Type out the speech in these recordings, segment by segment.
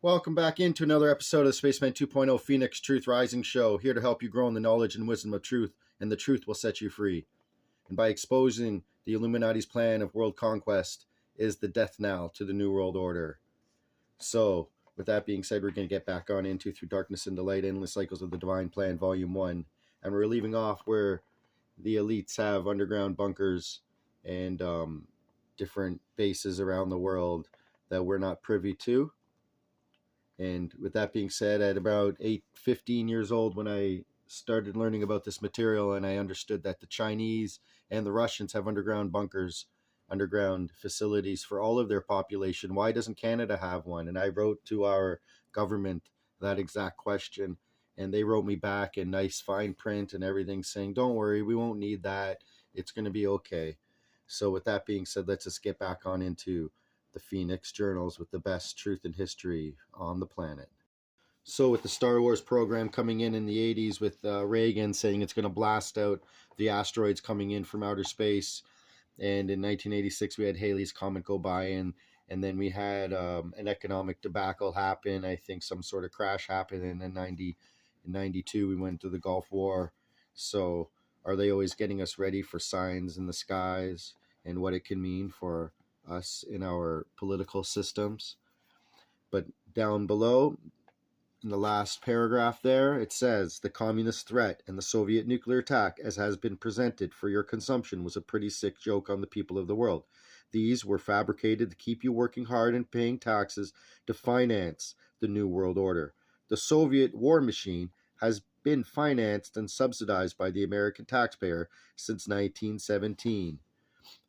Welcome back into another episode of the Spaceman 2.0 Phoenix Truth Rising Show, here to help you grow in the knowledge and wisdom of truth, and the truth will set you free. And by exposing the Illuminati's plan of world conquest is the death knell to the New World Order. So, with that being said, we're going to get back on into Through Darkness and Light, Endless Cycles of the Divine Plan, Volume 1. And we're leaving off where the elites have underground bunkers and different bases around the world that we're not privy to. And with that being said, at about 15 years old, when I started learning about this material, and I understood that the Chinese and the Russians have underground bunkers, underground facilities for all of their population, why doesn't Canada have one? And I wrote to our government that exact question, and they wrote me back in nice fine print and everything saying, don't worry, we won't need that. It's going to be okay. So with that being said, let's just get back on into the Phoenix Journals with the best truth in history on the planet. So with the Star Wars program coming in the 80s with Reagan saying it's going to blast out the asteroids coming in from outer space, and in 1986 we had Halley's Comet go by, and then we had an economic debacle happen. I think some sort of crash happened, and in 92 we went to the Gulf War. So are they always getting us ready for signs in the skies and what it can mean for us in our political systems? But down below in the last paragraph there, it says the communist threat and the Soviet nuclear attack as has been presented for your consumption was a pretty sick joke on the people of the world. These were fabricated to keep you working hard and paying taxes to finance the New World Order. The Soviet war machine has been financed and subsidized by the American taxpayer since 1917.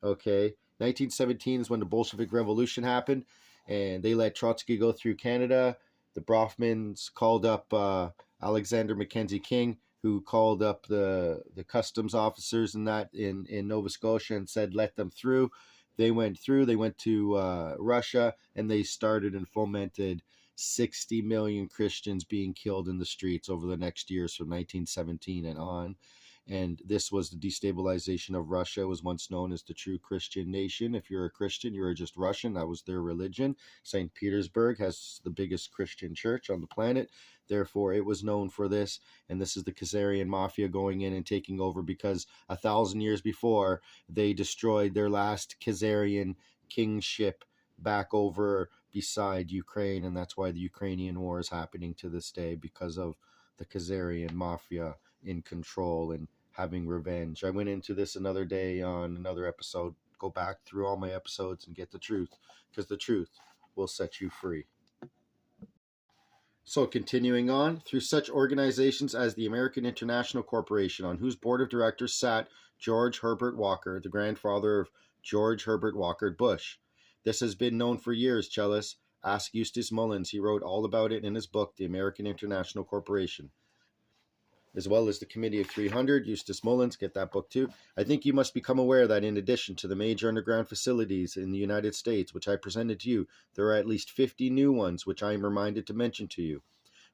Okay, 1917 is when the Bolshevik Revolution happened, and they let Trotsky go through Canada. The Brofmans called up Alexander Mackenzie King, who called up the customs officers and that in Nova Scotia and said, let them through. They went through. They went to Russia, and they started and fomented 60 million Christians being killed in the streets over the next years from 1917 and on. And this was the destabilization of Russia. It was once known as the true Christian nation. If you're a Christian, you were just Russian. That was their religion. St. Petersburg has the biggest Christian church on the planet. Therefore, it was known for this. And this is the Khazarian mafia going in and taking over, because 1,000 years before, they destroyed their last Khazarian kingship back over beside Ukraine. And that's why the Ukrainian war is happening to this day, because of the Khazarian mafia in control and having revenge. I went into this another day on another episode. Go back through all my episodes and get the truth, because the truth will set you free. So continuing on, through such organizations as the American International Corporation, on whose board of directors sat George Herbert Walker, the grandfather of George Herbert Walker Bush. This has been known for years, Chellis. Ask Eustace Mullins. He wrote all about it in his book, The American International Corporation. As well as the Committee of 300, Eustace Mullins, get that book too. I think you must become aware that in addition to the major underground facilities in the United States, which I presented to you, there are at least 50 new ones, which I am reminded to mention to you.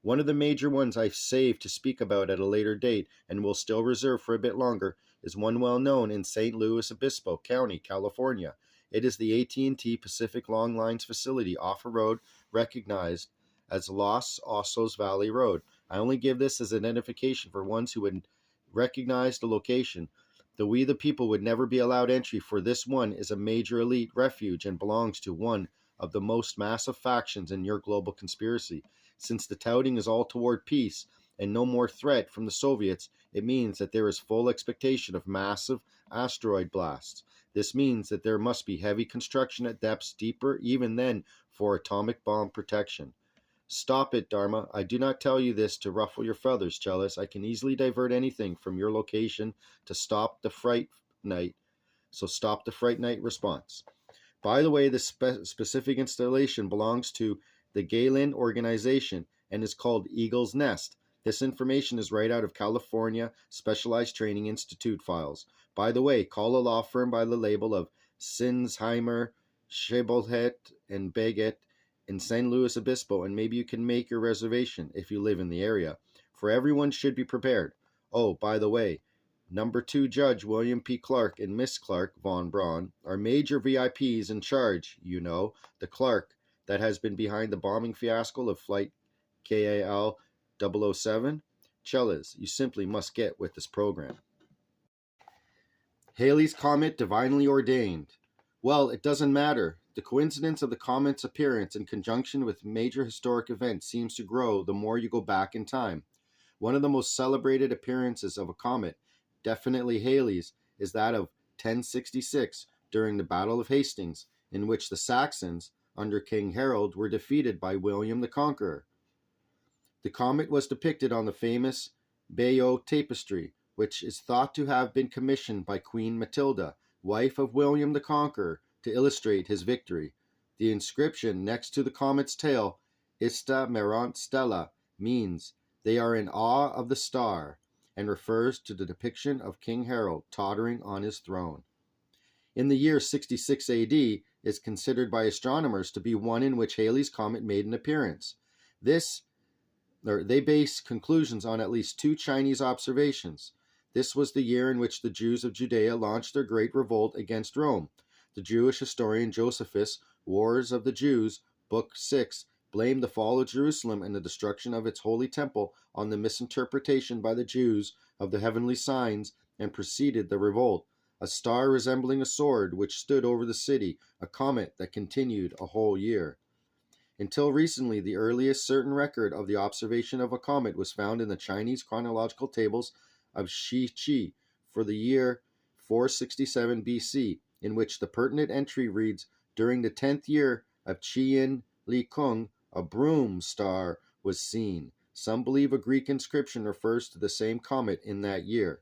One of the major ones I've saved to speak about at a later date, and will still reserve for a bit longer, is one well known in St. Louis Obispo County, California. It is the AT&T Pacific Long Lines facility off a road recognized as Los Osos Valley Road. I only give this as identification for ones who would recognize the location, though we the people would never be allowed entry, for this one is a major elite refuge and belongs to one of the most massive factions in your global conspiracy. Since the touting is all toward peace and no more threat from the Soviets, it means that there is full expectation of massive asteroid blasts. This means that there must be heavy construction at depths deeper even then for atomic bomb protection. Stop it, Dharma. I do not tell you this to ruffle your feathers, Chellis. I can easily divert anything from your location to stop the Fright Night. So stop the Fright Night response. By the way, the specific installation belongs to the Galen organization and is called Eagle's Nest. This information is right out of California Specialized Training Institute files. By the way, call a law firm by the label of Sinsheimer, Schebolhet, and Baguette in St. Louis Obispo, and maybe you can make your reservation if you live in the area, for everyone should be prepared. Oh, by the way, number 2 Judge William P. Clark and Miss Clark Von Braun are major VIPs in charge, you know, the Clark that has been behind the bombing fiasco of Flight KAL-007? Chellas, you simply must get with this program. Halley's Comet divinely ordained. Well, it doesn't matter. The coincidence of the comet's appearance in conjunction with major historic events seems to grow the more you go back in time. One of the most celebrated appearances of a comet, definitely Halley's, is that of 1066 during the Battle of Hastings, in which the Saxons, under King Harold, were defeated by William the Conqueror. The comet was depicted on the famous Bayeux tapestry, which is thought to have been commissioned by Queen Matilda, wife of William the Conqueror, to illustrate his victory. The inscription next to the comet's tail, Ista Merant Stella, means they are in awe of the star, and refers to the depiction of King Harold tottering on his throne. In the year 66 AD is considered by astronomers to be one in which Halley's Comet made an appearance. They base conclusions on at least two Chinese observations. This was the year in which the Jews of Judea launched their great revolt against Rome. The Jewish historian Josephus, Wars of the Jews, Book 6, blamed the fall of Jerusalem and the destruction of its holy temple on the misinterpretation by the Jews of the heavenly signs, and preceded the revolt. A star resembling a sword which stood over the city, a comet that continued a whole year. Until recently, the earliest certain record of the observation of a comet was found in the Chinese chronological tables of SITCHIN for the year 467 BC, in which the pertinent entry reads, "During the 10th year of Qian Li Kung, a broom star was seen." Some believe a Greek inscription refers to the same comet in that year.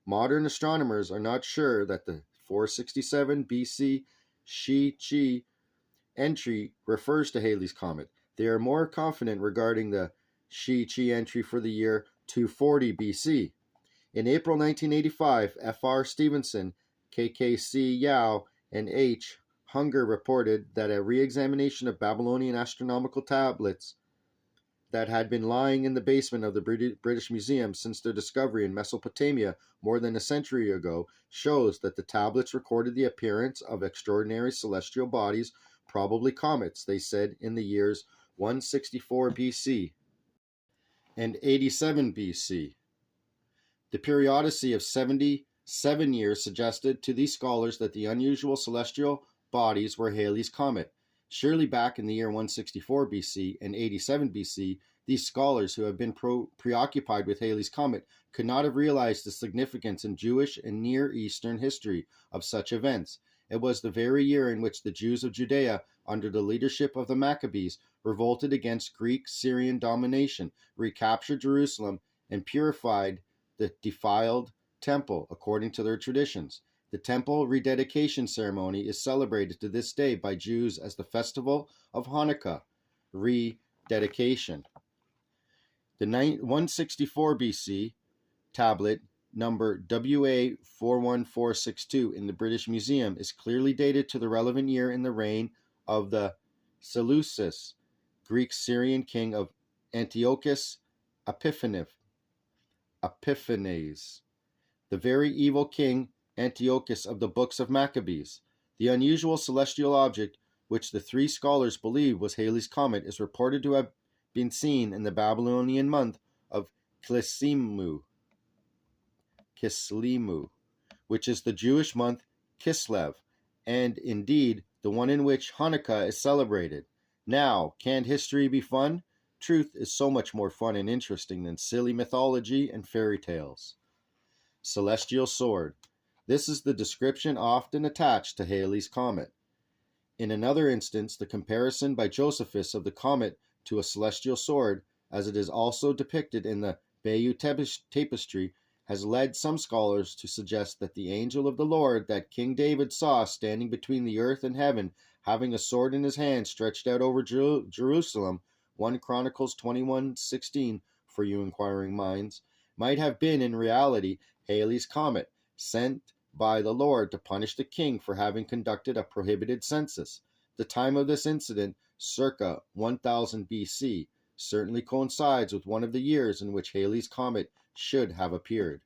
Modern astronomers are not sure that the 467 BC SITCHIN entry refers to Halley's Comet. They are more confident regarding the SITCHIN entry for the year 240 BC. In April 1985, Fr. Stevenson, KKC Yao, and H. Hunger reported that a re-examination of Babylonian astronomical tablets that had been lying in the basement of the British Museum since their discovery in Mesopotamia more than a century ago shows that the tablets recorded the appearance of extraordinary celestial bodies, probably comets, they said, in the years 164 BC and 87 BC. The periodicity of 77 years suggested to these scholars that the unusual celestial bodies were Halley's Comet. Surely back in the year 164 BC and 87 BC, these scholars who have been preoccupied with Halley's Comet could not have realized the significance in Jewish and Near Eastern history of such events. It was the very year in which the Jews of Judea, under the leadership of the Maccabees, revolted against Greek-Syrian domination, recaptured Jerusalem, and purified the defiled temple according to their traditions. The temple rededication ceremony is celebrated to this day by Jews as the festival of Hanukkah, rededication. The 164 BC tablet number WA41462 in the British Museum is clearly dated to the relevant year in the reign of the Seleucus, Greek-Syrian king of Antiochus Epiphanes, the very evil king Antiochus of the books of Maccabees. The unusual celestial object, which the three scholars believe was Halley's Comet, is reported to have been seen in the Babylonian month of Kislevu, which is the Jewish month Kislev, and indeed the one in which Hanukkah is celebrated. Now, can't history be fun? Truth is so much more fun and interesting than silly mythology and fairy tales. Celestial sword. This is the description often attached to Halley's Comet. In another instance, the comparison by Josephus of the comet to a celestial sword, as it is also depicted in the Bayeux tapestry, has led some scholars to suggest that the angel of the Lord that King David saw standing between the earth and heaven, having a sword in his hand stretched out over Jerusalem, 1 Chronicles 21:16 for you inquiring minds, might have been in reality Halley's Comet, sent by the Lord to punish the king for having conducted a prohibited census. The time of this incident, circa 1000 BC, certainly coincides with one of the years in which Halley's Comet should have appeared.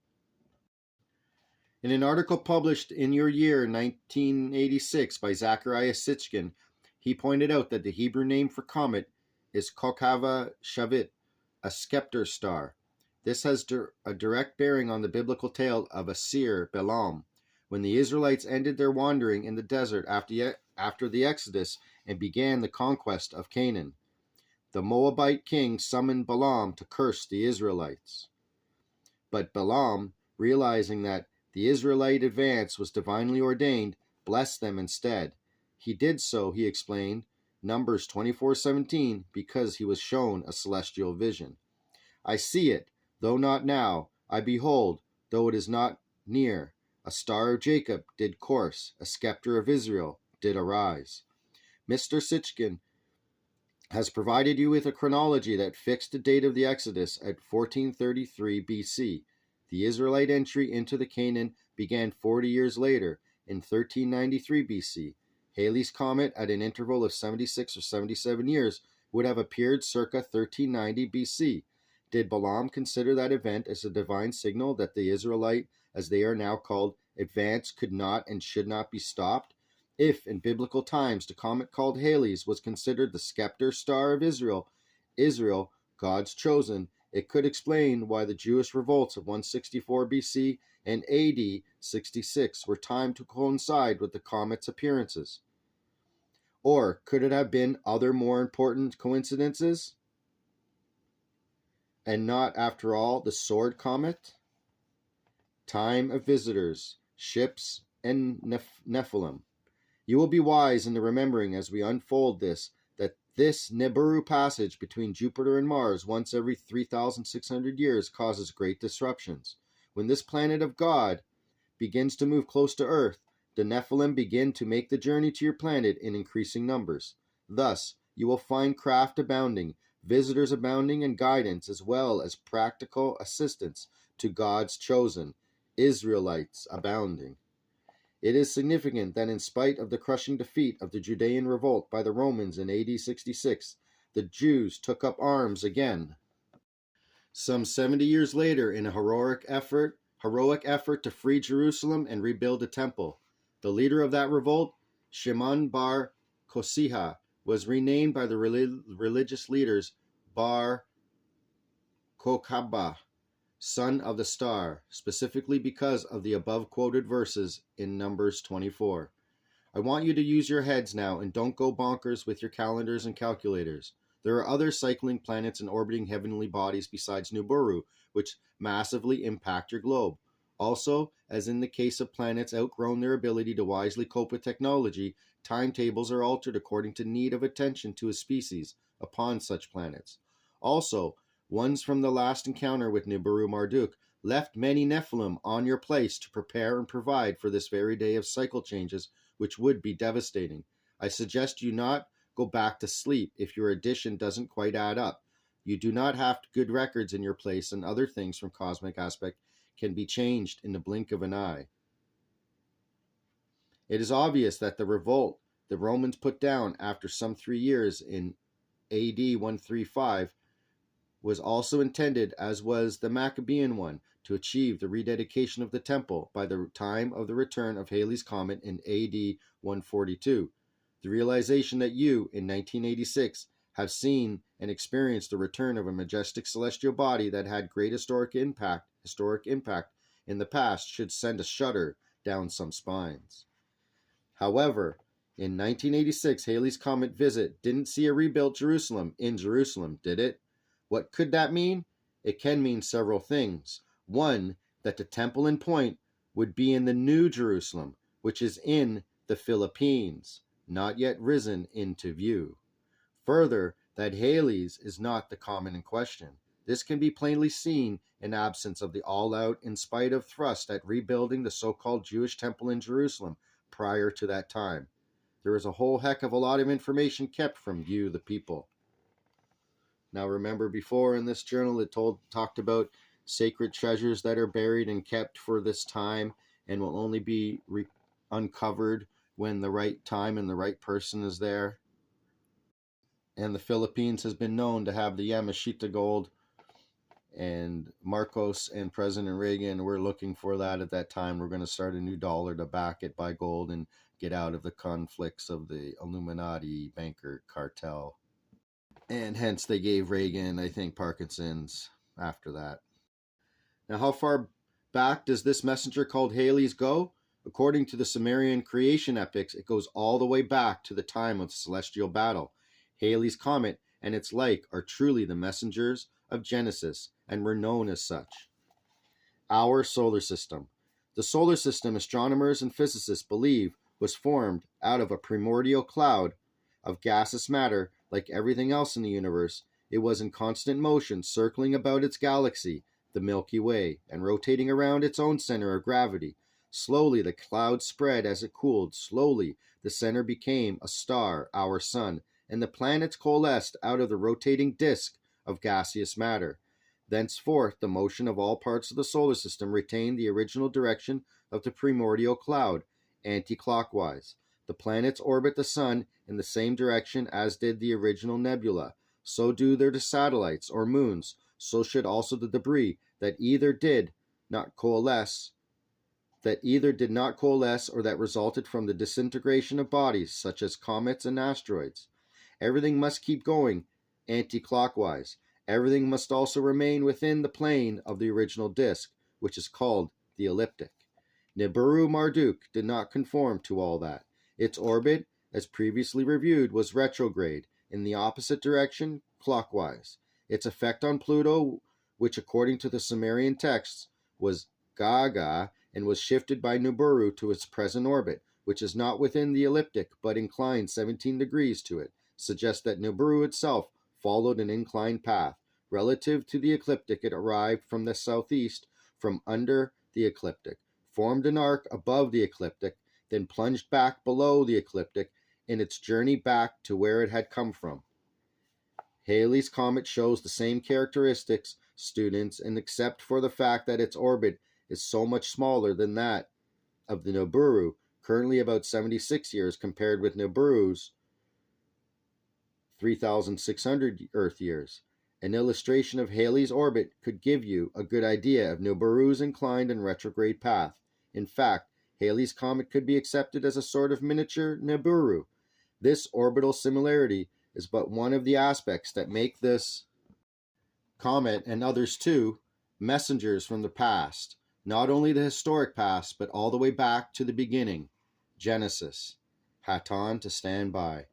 In an article published in your year 1986 by ZACHARIAH SITCHIN, He pointed out that the Hebrew name for comet is Kokava Shavit, a scepter star. This has a direct bearing on the biblical tale of a seer, Balaam, when the Israelites ended their wandering in the desert after the Exodus and began the conquest of Canaan. The Moabite king summoned Balaam to curse the Israelites. But Balaam, realizing that the Israelite advance was divinely ordained, blessed them instead. He did so, he explained, Numbers 24:17, because he was shown a celestial vision. I see it, though not now. I behold, though it is not near. A star of Jacob did course, a scepter of Israel did arise. Mr. SITCHIN has provided you with a chronology that fixed the date of the Exodus at 1433 BC. The Israelite entry into the Canaan began 40 years later, in 1393 BC. Halley's Comet, at an interval of 76 or 77 years, would have appeared circa 1390 BC. Did Balaam consider that event as a divine signal that the Israelite, as they are now called, advance could not and should not be stopped? If, in biblical times, the comet called Halley's was considered the scepter star of Israel, God's chosen, it could explain why the Jewish revolts of 164 BC and AD 66 were timed to coincide with the comet's appearances. Or could it have been other more important coincidences? And not, after all, the sword comet? Time of visitors, ships, and NEPHILIM. You will be wise in the remembering as we unfold this, that this Nibiru passage between Jupiter and Mars once every 3,600 years causes great disruptions. When this planet of God begins to move close to Earth, the Nephilim begin to make the journey to your planet in increasing numbers. Thus, you will find craft abounding, visitors abounding, and guidance, as well as practical assistance to God's chosen, Israelites abounding. It is significant that in spite of the crushing defeat of the Judean revolt by the Romans in AD 66, the Jews took up arms again. Some 70 years later, in a heroic effort to free Jerusalem and rebuild the temple, the leader of that revolt, Shimon bar Kosiha, was renamed by the religious leaders Bar Kokhba, son of the star, specifically because of the above quoted verses in Numbers 24. I want you to use your heads now and don't go bonkers with your calendars and calculators. There are other cycling planets and orbiting heavenly bodies besides Nibiru, which massively impact your globe. Also, as in the case of planets outgrown their ability to wisely cope with technology, timetables are altered according to need of attention to a species upon such planets. Also, ones from the last encounter with Nibiru Marduk left many Nephilim on your place to prepare and provide for this very day of cycle changes, which would be devastating. I suggest you not go back to sleep if your addition doesn't quite add up. You do not have good records in your place, and other things from cosmic aspect can be changed in the blink of an eye. It is obvious that the revolt the Romans put down after some 3 years in AD 135 was also intended, as was the Maccabean one, to achieve the rededication of the temple by the time of the return of Halley's Comet in AD 142. The realization that you, in 1986, have seen and experienced the return of a majestic celestial body that had great historic impact in the past should send a shudder down some spines. However, in 1986, Halley's Comet visit didn't see a rebuilt Jerusalem in Jerusalem, did it? What could that mean? It can mean several things. One, that the temple and point would be in the New Jerusalem, which is in the Philippines, not yet risen into view. Further, that Halley's is not the comet in question. This can be plainly seen in absence of the all-out, in spite of thrust at rebuilding the so-called Jewish temple in Jerusalem prior to that time. There is a whole heck of a lot of information kept from you, the people. Now remember, before in this journal it talked about sacred treasures that are buried and kept for this time and will only be uncovered when the right time and the right person is there. And the Philippines has been known to have the Yamashita gold, and Marcos and President Reagan were looking for that at that time. We're going to start a new dollar to back it by gold and get out of the conflicts of the Illuminati banker cartel. And hence they gave Reagan, I think, Parkinson's after that. Now, how far back does this messenger called Hailey's go? According to the Sumerian creation epics, it goes all the way back to the time of the celestial battle. Hailey's Comet and its like are truly the messengers of Genesis and were known as such. Our solar system. The solar system, astronomers and physicists believe, was formed out of a primordial cloud of gaseous matter. Like everything else in the universe, it was in constant motion, circling about its galaxy, the Milky Way, and rotating around its own center of gravity. Slowly the cloud spread as it cooled. Slowly the center became a star, our sun, and the planets coalesced out of the rotating disk of gaseous matter. Thenceforth, the motion of all parts of the solar system retained the original direction of the primordial cloud, anti-clockwise. The planets orbit the sun in the same direction as did the original nebula. So do their satellites or moons. So should also the debris that either did not coalesce or that resulted from the disintegration of bodies such as comets and asteroids. Everything must keep going anti-clockwise. Everything must also remain within the plane of the original disk, which is called the ecliptic. Nibiru Marduk did not conform to all that. Its orbit, as previously reviewed, was retrograde, in the opposite direction, clockwise. Its effect on Pluto, which according to the Sumerian texts was Gaga, and was shifted by Nibiru to its present orbit, which is not within the ecliptic but inclined 17 degrees to it, suggests that Nibiru itself followed an inclined path. Relative to the ecliptic, it arrived from the southeast, from under the ecliptic, formed an arc above the ecliptic, then plunged back below the ecliptic in its journey back to where it had come from. Hailey's Comet shows the same characteristics, students, and except for the fact that its orbit is so much smaller than that of the Nibiru, currently about 76 years compared with Nibiru's 3,600 Earth years. An illustration of Hailey's orbit could give you a good idea of Nibiru's inclined and retrograde path. In fact, Hailey's Comet could be accepted as a sort of miniature Nibiru. This orbital similarity is but one of the aspects that make this comet, and others too, messengers from the past. Not only the historic past, but all the way back to the beginning. Genesis. HATONN to stand by.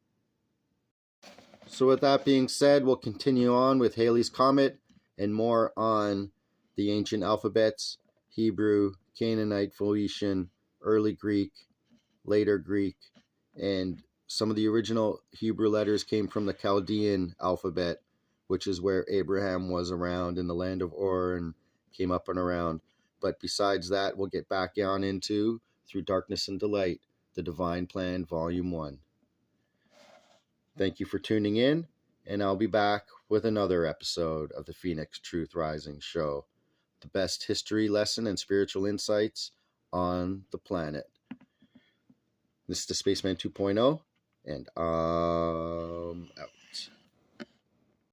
So with that being said, we'll continue on with Hailey's Comet and more on the ancient alphabets, Hebrew, Canaanite, Phoenician, early Greek, later Greek, and some of the original Hebrew letters came from the Chaldean alphabet, which is where Abraham was around in the land of Ur and came up and around. But besides that, we'll get back on into Through Darkness and Delight, The Divine Plan, Volume 1. Thank you for tuning in, and I'll be back with another episode of the Phoenix Truth Rising Show, the best history lesson and spiritual insights on the planet. This is the Spaceman 2.0, and out.